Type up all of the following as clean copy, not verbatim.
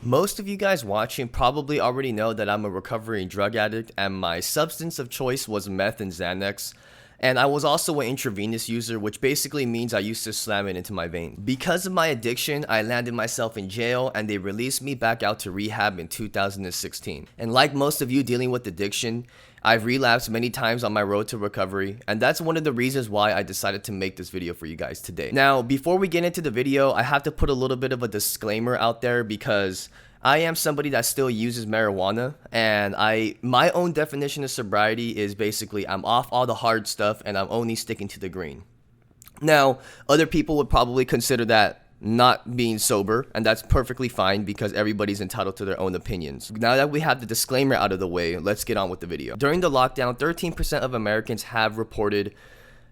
Most of you guys watching probably already know that I'm a recovering drug addict and my substance of choice was meth and Xanax. And I was also an intravenous user, which basically means I used to slam it into my vein. Because of my addiction, I landed myself in jail and they released me back out to rehab in 2016. And like most of you dealing with addiction, I've relapsed many times on my road to recovery, and that's one of the reasons why I decided to make this video for you guys today. Now, before we get into the video, I have to put a little bit of a disclaimer out there because I am somebody that still uses marijuana, and my own definition of sobriety is basically I'm off all the hard stuff and I'm only sticking to the green. Now, other people would probably consider that not being sober, and that's perfectly fine because everybody's entitled to their own opinions. Now that we have the disclaimer out of the way, let's get on with the video. During the lockdown, 13% of Americans have reported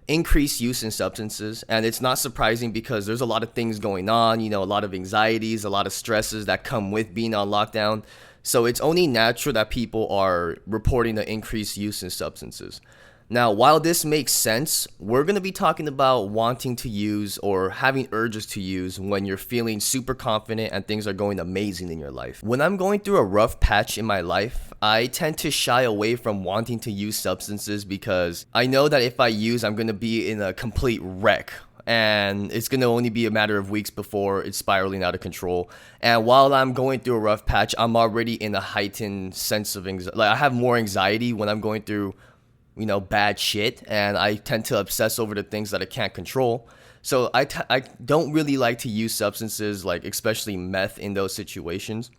increased use in substances, and it's not surprising because there's a lot of things going on, a lot of anxieties, a lot of stresses that come with being on lockdown. So it's only natural that people are reporting the increased use in substances. Now, while this makes sense, we're going to be talking about wanting to use or having urges to use when you're feeling super confident and things are going amazing in your life. When I'm going through a rough patch in my life, I tend to shy away from wanting to use substances because I know that if I use, I'm going to be in a complete wreck. And it's going to only be a matter of weeks before it's spiraling out of control. And while I'm going through a rough patch, I'm already in a heightened sense of anxiety. Like I have more anxiety when I'm going through bad shit, and I tend to obsess over the things that I can't control. So I don't really like to use substances, like especially meth, in those situations.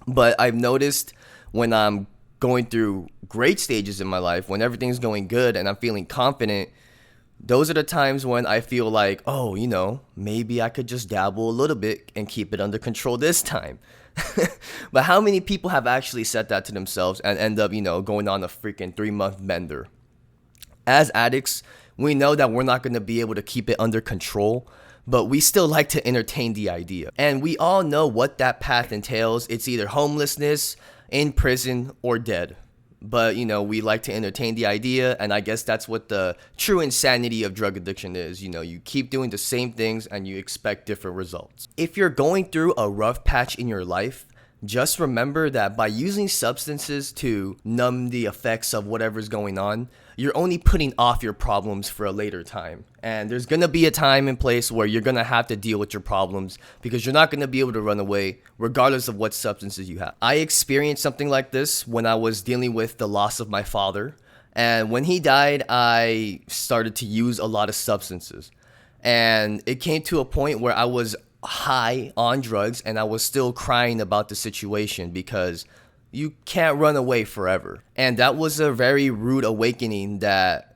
But I've noticed when I'm going through great stages in my life, when everything's going good and I'm feeling confident, those are the times when I feel like, oh, maybe I could just dabble a little bit and keep it under control this time. But how many people have actually said that to themselves and end up, going on a freaking 3-month bender? As addicts, we know that we're not going to be able to keep it under control, but we still like to entertain the idea. And we all know what that path entails. It's either homelessness, in prison, or dead. But, we like to entertain the idea, and I guess that's what the true insanity of drug addiction is. You keep doing the same things and you expect different results. If you're going through a rough patch in your life, just remember that by using substances to numb the effects of whatever's going on, you're only putting off your problems for a later time. And there's going to be a time and place where you're going to have to deal with your problems because you're not going to be able to run away regardless of what substances you have. I experienced something like this when I was dealing with the loss of my father. And when he died, I started to use a lot of substances. And it came to a point where I was high on drugs and I was still crying about the situation because you can't run away forever. And that was a very rude awakening that,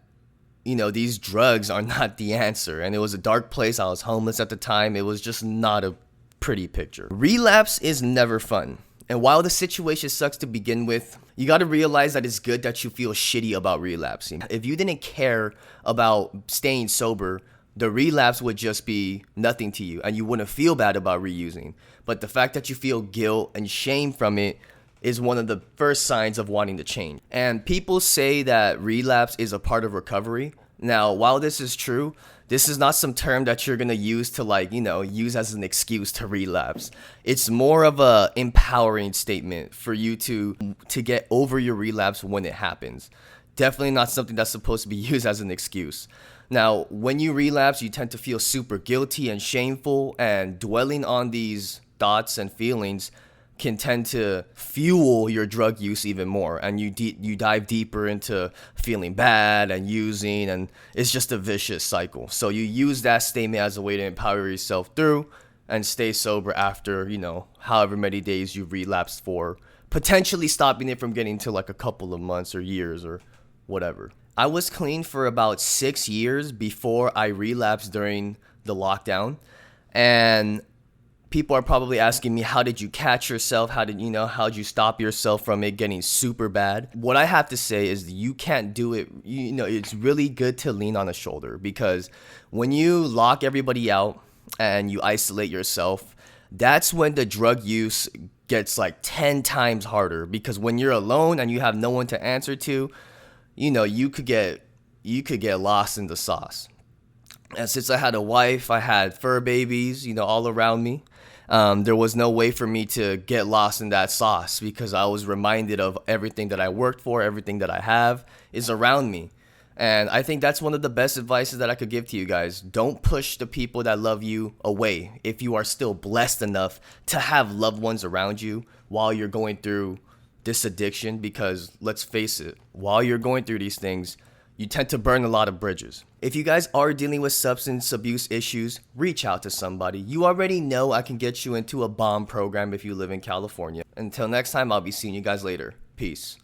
these drugs are not the answer. And it was a dark place. I was homeless at the time. It was just not a pretty picture. Relapse is never fun. And while the situation sucks to begin with, you got to realize that it's good that you feel shitty about relapsing. If you didn't care about staying sober, the relapse would just be nothing to you and you wouldn't feel bad about reusing. But the fact that you feel guilt and shame from it is one of the first signs of wanting to change. And people say that relapse is a part of recovery. Now, while this is true, this is not some term that you're going to use to use as an excuse to relapse. It's more of a empowering statement for you to get over your relapse when it happens. Definitely not something that's supposed to be used as an excuse. Now, when you relapse, you tend to feel super guilty and shameful, and dwelling on these thoughts and feelings can tend to fuel your drug use even more, and you dive deeper into feeling bad and using, and it's just a vicious cycle. So you use that statement as a way to empower yourself through and stay sober after, however many days you've relapsed for, potentially stopping it from getting to like a couple of months or years or whatever. I was clean for about 6 years before I relapsed during the lockdown. And people are probably asking me, how did you catch yourself? How'd you stop yourself from it getting super bad? What I have to say is you can't do it. It's really good to lean on a shoulder, because when you lock everybody out and you isolate yourself, that's when the drug use gets like 10 times harder, because when you're alone and you have no one to answer to, you could get lost in the sauce. And since I had a wife, I had fur babies, all around me. There was no way for me to get lost in that sauce because I was reminded of everything that I worked for, everything that I have is around me. And I think that's one of the best advices that I could give to you guys. Don't push the people that love you away if you are still blessed enough to have loved ones around you while you're going through this addiction. Because let's face it, while you're going through these things, you tend to burn a lot of bridges. If you guys are dealing with substance abuse issues, reach out to somebody. You already know I can get you into a bomb program if you live in California. Until next time, I'll be seeing you guys later. Peace.